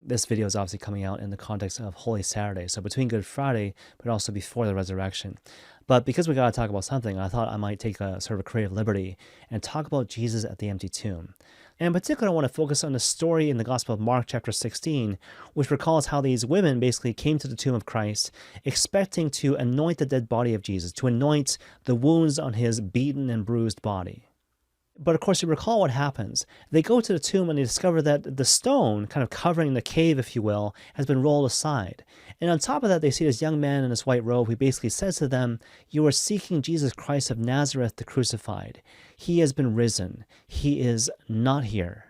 This video is obviously coming out in the context of Holy Saturday, so between Good Friday, but also before the resurrection. But because we got to talk about something, I thought I might take a sort of a creative liberty and talk about Jesus at the empty tomb. And in particular, I want to focus on the story in the Gospel of Mark chapter 16, which recalls how these women basically came to the tomb of Christ, expecting to anoint the dead body of Jesus, to anoint the wounds on his beaten and bruised body. But of course, you recall what happens. They go to the tomb and they discover that the stone, kind of covering the cave, if you will, has been rolled aside. And on top of that, they see this young man in his white robe who basically says to them, "You are seeking Jesus Christ of Nazareth, the crucified. He has been risen. He is not here."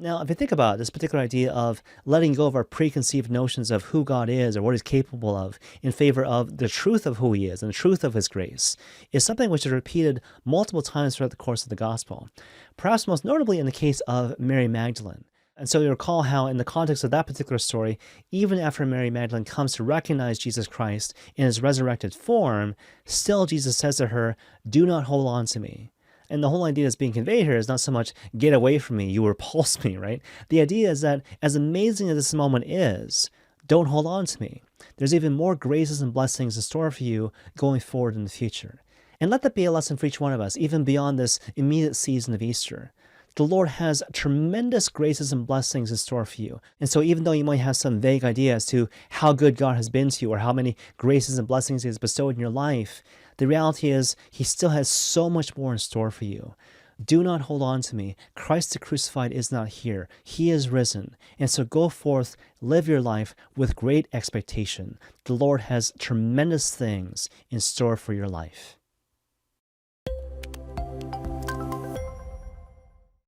Now, if you think about this particular idea of letting go of our preconceived notions of who God is or what he's capable of in favor of the truth of who he is and the truth of his grace, is something which is repeated multiple times throughout the course of the gospel, perhaps most notably in the case of Mary Magdalene. And so you recall how in the context of that particular story, even after Mary Magdalene comes to recognize Jesus Christ in his resurrected form, still Jesus says to her, "Do not hold on to me." And the whole idea that's being conveyed here is not so much get away from me, you repulse me, right? The idea is that as amazing as this moment is, don't hold on to me. There's even more graces and blessings in store for you going forward in the future. And let that be a lesson for each one of us, even beyond this immediate season of Easter. The Lord has tremendous graces and blessings in store for you. And so even though you might have some vague idea as to how good God has been to you or how many graces and blessings he has bestowed in your life, the reality is he still has so much more in store for you. Do not hold on to me. Christ the crucified is not here. He is risen. And so go forth, live your life with great expectation. The Lord has tremendous things in store for your life.